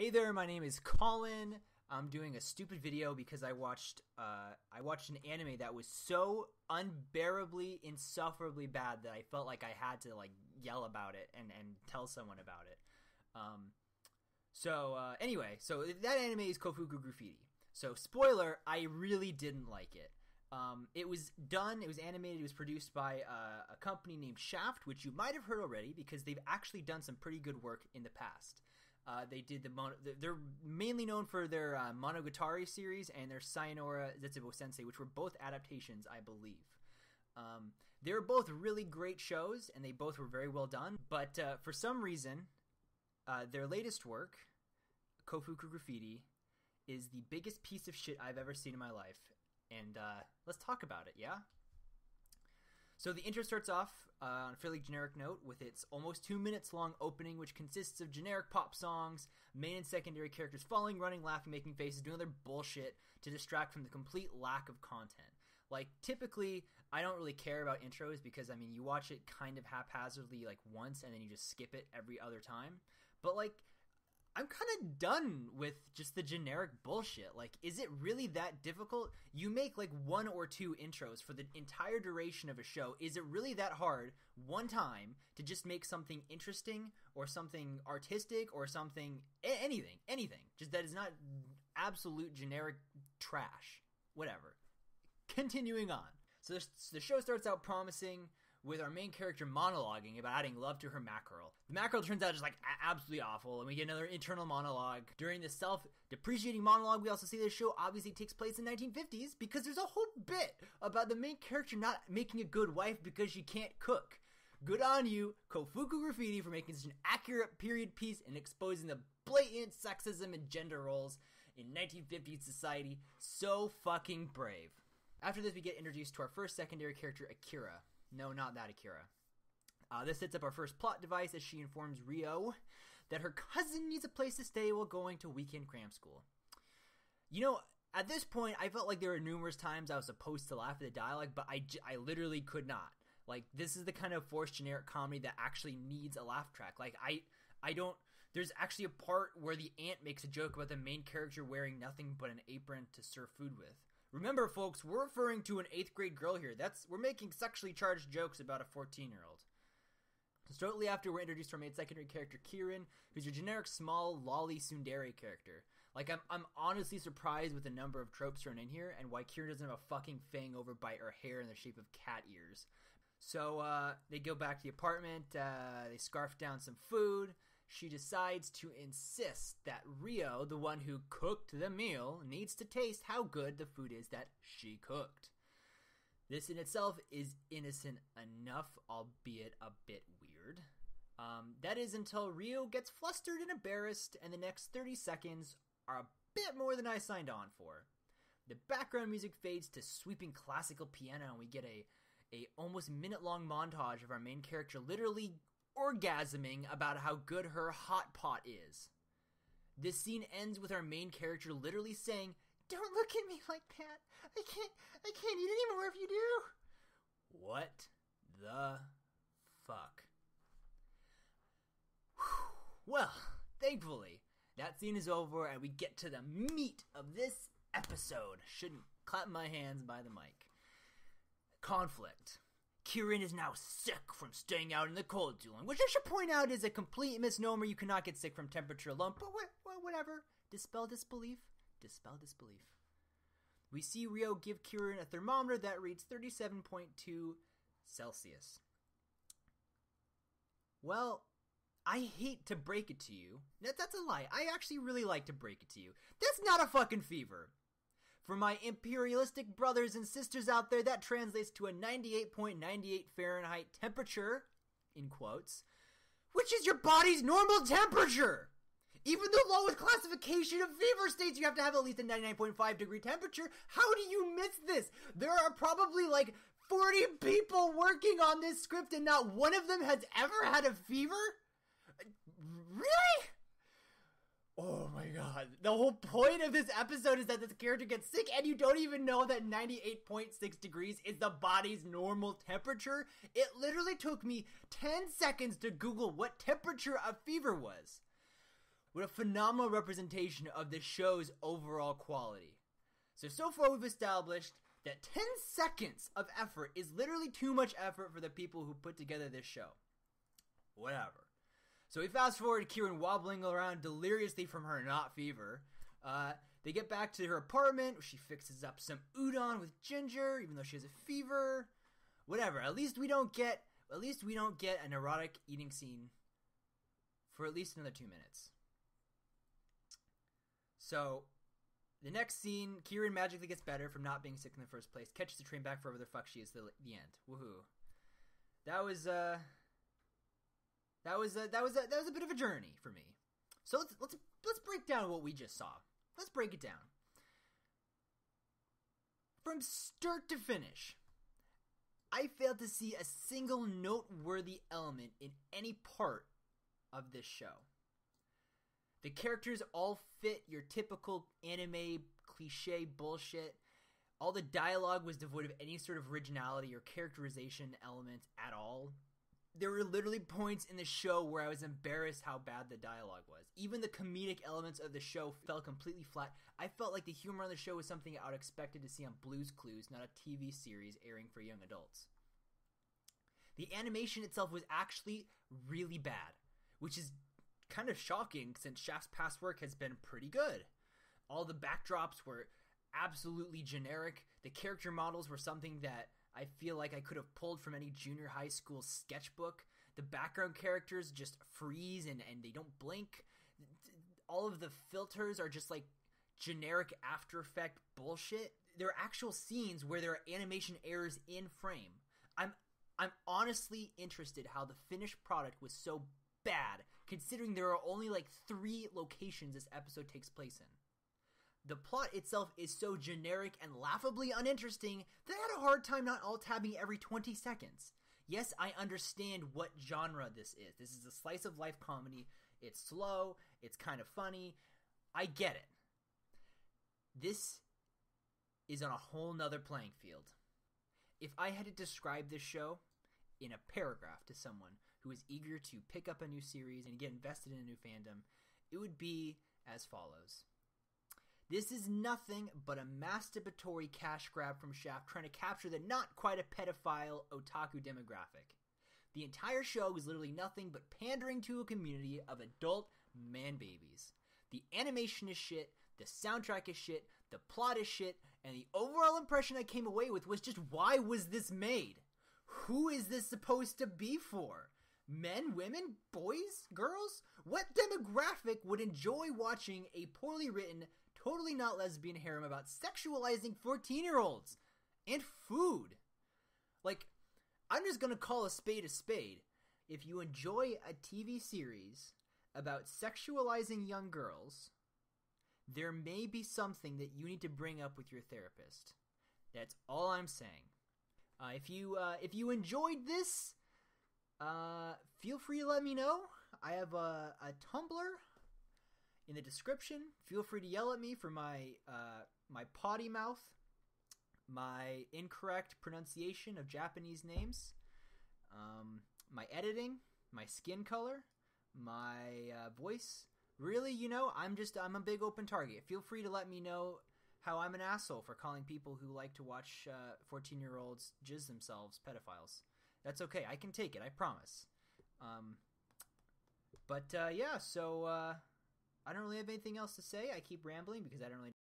Hey there, my name is Colin. I'm doing a stupid video because I watched an anime that was so unbearably, insufferably bad that I felt like I had to yell about it and tell someone about it. Anyway, that anime is Koufuku Graffiti. So spoiler, I really didn't like it. It was animated, it was produced by a company named Shaft, which you might have heard already because they've actually done some pretty good work in the past. They did they're mainly known for their Monogatari series and their Sayonara Zetsubou Sensei, which were both adaptations, I believe. They were both really great shows, and they both were very well done. But for some reason, their latest work, Koufuku Graffiti, is the biggest piece of shit I've ever seen in my life. And let's talk about it, yeah? So the intro starts off on a fairly generic note with its almost 2 minutes long opening, which consists of generic pop songs, main and secondary characters falling, running, laughing, making faces, doing other bullshit to distract from the complete lack of content. Typically, I don't really care about intros because, you watch it kind of haphazardly once and then you just skip it every other time. But I'm kind of done with just the generic bullshit. Is it really that difficult? You make one or two intros for the entire duration of a show. Is it really that hard one time to just make something interesting or something artistic or something, anything. Just that is not absolute generic trash. Whatever. Continuing on. So the show starts out promising with our main character monologuing about adding love to her mackerel. The mackerel turns out just absolutely awful, and we get another internal monologue. During this self-depreciating monologue, we also see this show obviously takes place in 1950s because there's a whole bit about the main character not making a good wife because she can't cook. Good on you, Koufuku Graffiti, for making such an accurate period piece and exposing the blatant sexism and gender roles in 1950s society. So fucking brave. After this, we get introduced to our first secondary character, Akira. No, not that Akira. This sets up our first plot device as she informs Ryo that her cousin needs a place to stay while going to weekend cram school. At this point, I felt like there were numerous times I was supposed to laugh at the dialogue, but I literally could not. This is the kind of forced generic comedy that actually needs a laugh track. There's actually a part where the aunt makes a joke about the main character wearing nothing but an apron to serve food with. Remember, folks, we're referring to an 8th grade girl here. We're making sexually charged jokes about a 14-year-old. Shortly after, we're introduced to our main secondary character, Kirin, who's your generic small lolly tsundere character. I'm honestly surprised with the number of tropes thrown in here and why Kirin doesn't have a fucking fang overbite or hair in the shape of cat ears. So they go back to the apartment. They scarf down some food. She decides to insist that Ryo, the one who cooked the meal, needs to taste how good the food is that she cooked. This in itself is innocent enough, albeit a bit weird. That is until Ryo gets flustered and embarrassed, and the next 30 seconds are a bit more than I signed on for. The background music fades to sweeping classical piano, and we get a almost minute-long montage of our main character literally orgasming about how good her hot pot is. This scene ends with our main character literally saying, "Don't look at me like that. I can't eat anymore if you do." What the fuck? Whew. Well, thankfully, that scene is over and we get to the meat of this episode. Shouldn't clap my hands by the mic. Conflict. Kirin is now sick from staying out in the cold too long, which I should point out is a complete misnomer. You cannot get sick from temperature alone, but whatever. Dispel disbelief. Dispel disbelief. We see Ryo give Kirin a thermometer that reads 37.2 Celsius. Well, I hate to break it to you. That's a lie. I actually really like to break it to you. That's not a fucking fever. For my imperialistic brothers and sisters out there, that translates to a 98.98 Fahrenheit temperature, in quotes, which is your body's normal temperature. Even the lowest classification of fever states you have to have at least a 99.5 degree temperature. How do you miss this? There are probably 40 people working on this script and not one of them has ever had a fever? Really? Oh my god. The whole point of this episode is that this character gets sick and you don't even know that 98.6 degrees is the body's normal temperature. It literally took me 10 seconds to Google what temperature a fever was. What a phenomenal representation of the show's overall quality. So far we've established that 10 seconds of effort is literally too much effort for the people who put together this show. Whatever. So we fast forward to Kieran wobbling around deliriously from her knot fever. They get back to her apartment where she fixes up some udon with ginger, even though she has a fever. Whatever. At least we don't get an erotic eating scene for at least another 2 minutes. So, the next scene, Kieran magically gets better from not being sick in the first place, catches the train back for wherever the fuck she is. The end. Woohoo! That was a bit of a journey for me. So let's break down what we just saw. Let's break it down from start to finish. I failed to see a single noteworthy element in any part of this show. The characters all fit your typical anime cliche bullshit. All the dialogue was devoid of any sort of originality or characterization element at all. There were literally points in the show where I was embarrassed how bad the dialogue was. Even the comedic elements of the show fell completely flat. I felt like the humor on the show was something I would expected to see on Blue's Clues, not a TV series airing for young adults. The animation itself was actually really bad, which is kind of shocking since Shaft's past work has been pretty good. All the backdrops were absolutely generic. The character models were something that I feel like I could have pulled from any junior high school sketchbook. The background characters just freeze and they don't blink. All of the filters are just like generic After Effect bullshit. There are actual scenes where there are animation errors in frame. I'm honestly interested how the finished product was so bad, considering there are only like 3 locations this episode takes place in. The plot itself is so generic and laughably uninteresting that I had a hard time not alt-tabbing every 20 seconds. Yes, I understand what genre this is. This is a slice of life comedy. It's slow. It's kind of funny. I get it. This is on a whole nother playing field. If I had to describe this show in a paragraph to someone who is eager to pick up a new series and get invested in a new fandom, it would be as follows. This is nothing but a masturbatory cash grab from Shaft trying to capture the not quite a pedophile otaku demographic. The entire show is literally nothing but pandering to a community of adult man-babies. The animation is shit, the soundtrack is shit, the plot is shit, and the overall impression I came away with was just, why was this made? Who is this supposed to be for? Men, women, boys, girls? What demographic would enjoy watching a poorly written, totally not lesbian harem about sexualizing 14-year-olds? And food. Like, I'm just gonna call a spade a spade. If you enjoy a TV series about sexualizing young girls, there may be something that you need to bring up with your therapist. That's all I'm saying. If you enjoyed this, feel free to let me know. I have a Tumblr in the description. Feel free to yell at me for my potty mouth, my incorrect pronunciation of Japanese names, my editing, my skin color, my voice. Really, I'm a big open target. Feel free to let me know how I'm an asshole for calling people who like to watch 14-year-olds jizz themselves pedophiles. That's okay. I can take it. I promise. So I don't really have anything else to say. I keep rambling because I don't really